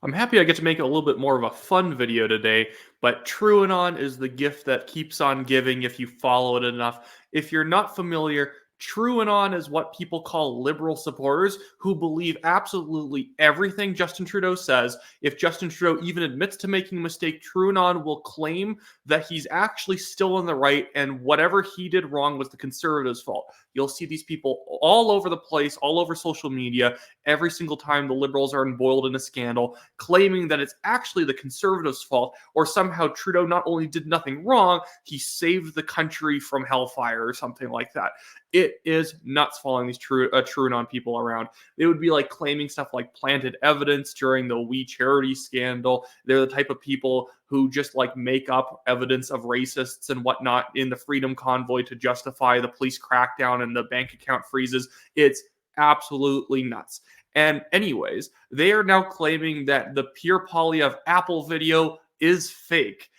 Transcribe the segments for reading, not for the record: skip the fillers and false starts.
I'm happy I get to make a little bit more of a fun video today, but TrueAnon is the gift that keeps on giving if you follow it enough. If you're not familiar, TrueAnon is what people call liberal supporters who believe absolutely everything Justin Trudeau says. If Justin Trudeau even admits to making a mistake, TrueAnon will claim that he's actually still in the right and whatever he did wrong was the Conservatives' fault. You'll see these people all over the place, all over social media, every single time the Liberals are embroiled in a scandal, claiming that it's actually the Conservatives' fault, or somehow Trudeau not only did nothing wrong, he saved the country from hellfire or something like that. It is nuts following these TrueAnon people around. They would be like claiming stuff like planted evidence during the We Charity scandal. They're the type of people who just like make up evidence of racists and whatnot in the Freedom Convoy to justify the police crackdown and the bank account freezes. It's absolutely nuts. And anyways, they are now claiming that the Pierre Poilieve Apple video is fake.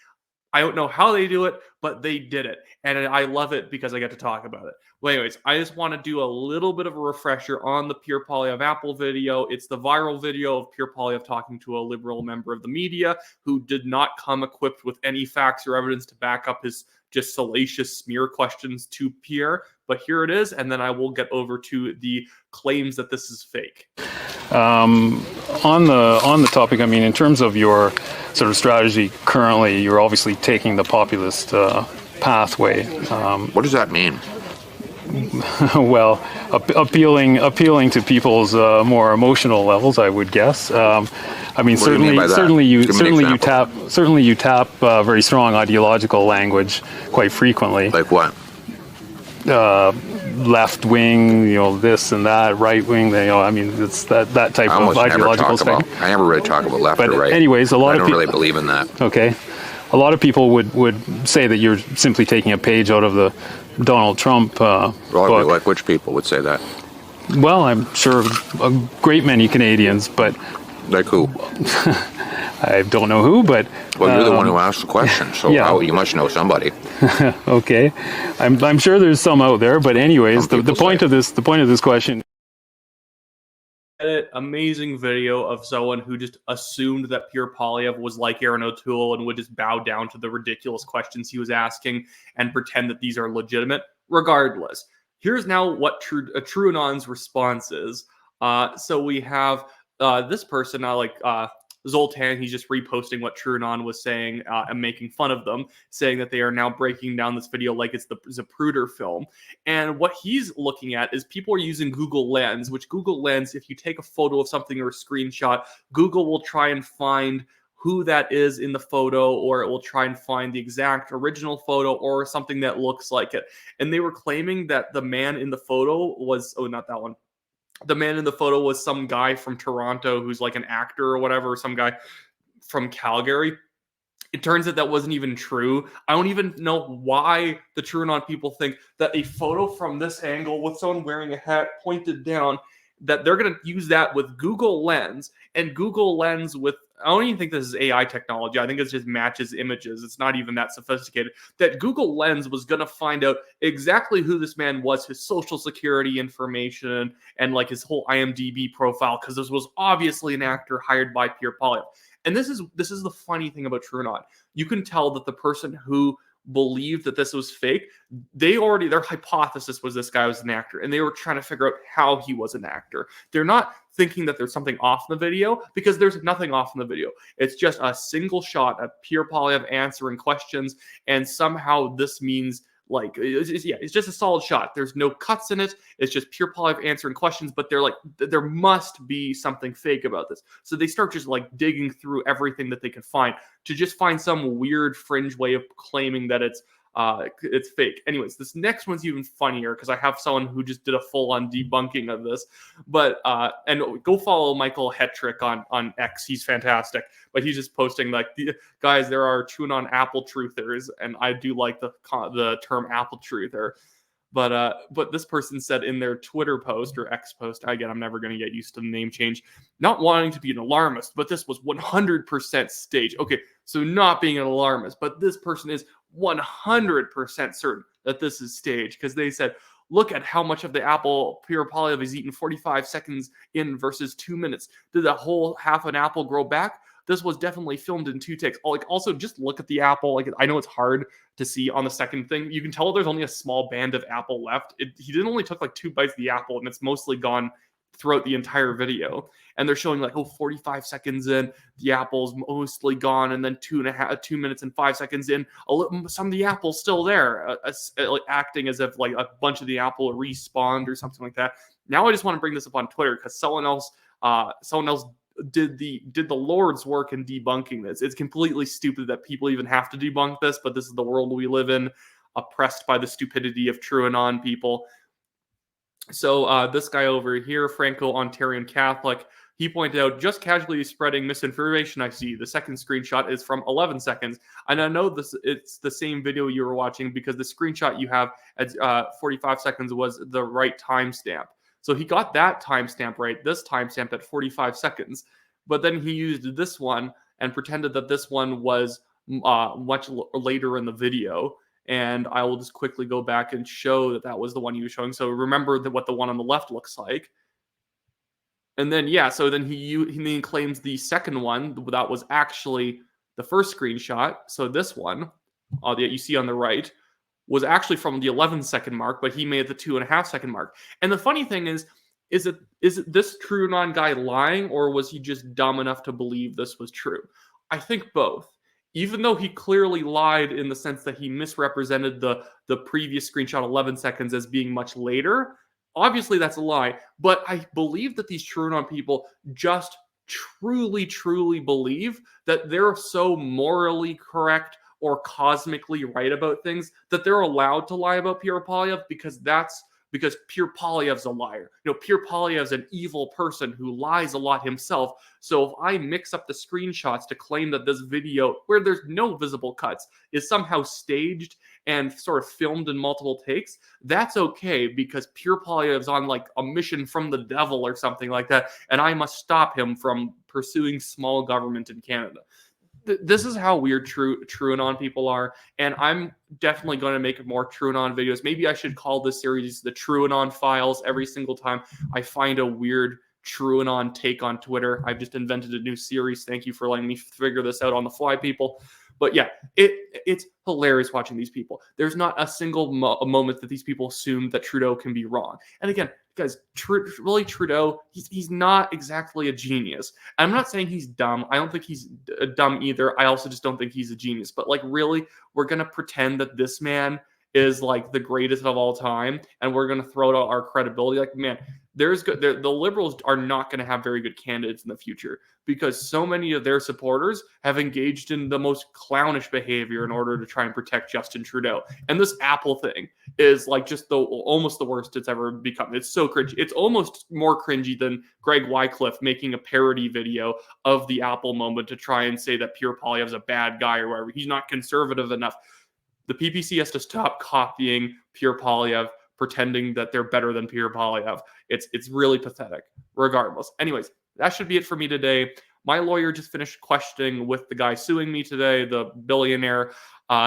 I don't know how they do it, but they did it. And I love it because I get to talk about it. Well, anyways, I just want to do a little bit of a refresher on the Pierre Poilieve Apple video. It's the viral video of Pierre Poilieve talking to a liberal member of the media who did not come equipped with any facts or evidence to back up his just salacious smear questions to Pierre. But here it is, and then I will get over to the claims that this is fake. On the topic, I mean, in terms of your sort of strategy currently, you're obviously taking the populist pathway. What does that mean? Well, appealing to people's more emotional levels, I would guess. I mean, certainly you tap very strong ideological language quite frequently. Like what? Left wing, this and that, right wing. I mean, it's that type of ideological thing. I never really talk about left or right. Anyways, I don't really believe in that. Okay, a lot of people would say that you're simply taking a page out of the Donald Trump book. Like which people would say that? Well, I'm sure a great many Canadians, but like who? I don't know who, but well, you're the one who asked the question, so yeah. You must know somebody. Okay, I'm sure there's some out there, but anyways, the point of this question. Amazing video of someone who just assumed that Pierre Poilieve was like Aaron O'Toole and would just bow down to the ridiculous questions he was asking and pretend that these are legitimate. Regardless, here's now what TrueAnon's response is. So we have this person now, Zoltan, he's just reposting what TrueAnon was saying and making fun of them, saying that they are now breaking down this video like it's the Zapruder film. And what he's looking at is people are using Google Lens, which Google Lens, if you take a photo of something or a screenshot, Google will try and find who that is in the photo, or it will try and find the exact original photo or something that looks like it. And they were claiming that the man in the photo was, not that one. The man in the photo was some guy from Toronto who's like an actor or whatever, some guy from Calgary. It turns out that wasn't even true. I don't even know why the TrueAnon people think that a photo from this angle with someone wearing a hat pointed down, that they're going to use that with Google Lens, and Google Lens with, I don't even think this is AI technology. I think it just matches images. It's not even that sophisticated. That Google Lens was going to find out exactly who this man was, his social security information, and like his whole IMDb profile, because this was obviously an actor hired by Pierre Poilieve. And this is the funny thing about TrueAnon. You can tell that the person who believed that this was fake, their hypothesis was this guy was an actor, and they were trying to figure out how he was an actor. They're not thinking that there's something off in the video, because there's nothing off in the video. It's just a single shot of Pierre Poilieve answering questions, and somehow this means it's just a solid shot. There's no cuts in it. It's just Pierre Poilieve answering questions, but they're like, there must be something fake about this. So they start just like digging through everything that they can find to just find some weird fringe way of claiming that it's fake. Anyways, this next one's even funnier because I have someone who just did a full-on debunking of this. But and go follow Michael Hetrick on X. He's fantastic. But he's just posting like, guys, there are TrueAnon Apple truthers, and I do like the term Apple truther. But this person said in their Twitter post or X post, again, I'm never going to get used to the name change, not wanting to be an alarmist, but this was 100% staged. Okay, so not being an alarmist, but this person is 100% certain that this is staged, because they said, Look at how much of the apple Pierre Poilievre has eaten 45 seconds in versus 2 minutes. Did that whole half an apple grow back? This was definitely filmed in 2 takes. Like, also, just look at the apple. Like, I know it's hard to see on the second thing. You can tell there's only a small band of apple left. He didn't only took like 2 bites of the apple, and it's mostly gone throughout the entire video. And they're showing like, 45 seconds in, the apple's mostly gone, and then 2 minutes and 5 seconds in, some of the apple's still there, like acting as if like a bunch of the apple respawned or something like that. Now I just want to bring this up on Twitter because someone else did the Lord's work in debunking this. It's completely stupid that people even have to debunk this, but this is the world we live in, oppressed by the stupidity of TrueAnon people. So this guy over here, Franco-Ontarian Catholic, he pointed out, just casually spreading misinformation I see. The second screenshot is from 11 seconds. And I know it's the same video you were watching because the screenshot you have at 45 seconds was the right timestamp. So he got that timestamp right, this timestamp at 45 seconds. But then he used this one and pretended that this one was much later in the video. And I will just quickly go back and show that that was the one he was showing. So remember what the one on the left looks like. And then, yeah, so then he claims the second one, that was actually the first screenshot. So this one that you see on the right was actually from the 11-second mark, but he made the 2.5-second mark. And the funny thing is it this TrueAnon guy lying, or was he just dumb enough to believe this was true? I think both. Even though he clearly lied in the sense that he misrepresented the previous screenshot 11 seconds as being much later, obviously that's a lie. But I believe that these TrueAnon people just truly, truly believe that they're so morally correct or cosmically right about things that they're allowed to lie about Pierre Poilievre because Pierre Poilievre's a liar. Pierre Poilievre's an evil person who lies a lot himself. So if I mix up the screenshots to claim that this video, where there's no visible cuts, is somehow staged and sort of filmed in multiple takes, that's okay because Pierre Poilievre's on like a mission from the devil or something like that, and I must stop him from pursuing small government in Canada. This is how weird TrueAnon people are, and I'm definitely going to make more TrueAnon videos. Maybe I should call this series the TrueAnon Files. Every single time I find a weird TrueAnon take on Twitter, I've just invented a new series. Thank you for letting me figure this out on the fly, people. But yeah, it's hilarious watching these people. There's not a single moment that these people assume that Trudeau can be wrong. And again, guys, really Trudeau, he's not exactly a genius. I'm not saying he's dumb. I don't think he's dumb either. I also just don't think he's a genius. But like, really, we're going to pretend that this man is like the greatest of all time, and we're going to throw out our credibility. Like, man, the Liberals are not going to have very good candidates in the future because so many of their supporters have engaged in the most clownish behavior in order to try and protect Justin Trudeau. And this Apple thing is like just almost the worst it's ever become. It's so cringy. It's almost more cringy than Greg Wycliffe making a parody video of the Apple moment to try and say that Pierre Poilievre's a bad guy or whatever. He's not conservative enough. The PPC has to stop copying Pierre Poilievre, pretending that they're better than Pierre Poilievre. It's really pathetic, regardless. Anyways, that should be it for me today. My lawyer just finished questioning with the guy suing me today, the billionaire.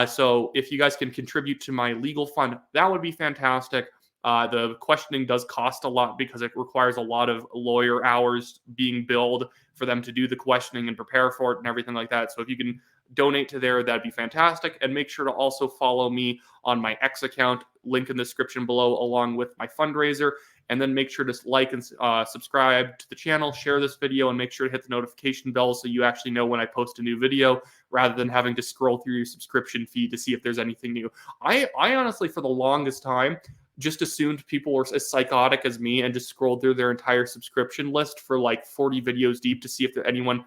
So if you guys can contribute to my legal fund, that would be fantastic. The questioning does cost a lot because it requires a lot of lawyer hours being billed for them to do the questioning and prepare for it and everything like that. So if you can donate to there, that'd be fantastic. And make sure to also follow me on my X account, link in the description below, along with my fundraiser. And then make sure to like and subscribe to the channel, share this video, and make sure to hit the notification bell so you actually know when I post a new video rather than having to scroll through your subscription feed to see if there's anything new. I honestly, for the longest time, just assumed people were as psychotic as me and just scrolled through their entire subscription list for like 40 videos deep to see if anyone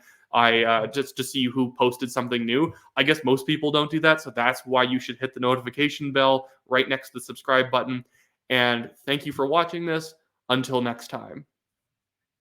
just to see who posted something new. I guess most people don't do that, so that's why you should hit the notification bell right next to the subscribe button. And thank you for watching this. Until next time.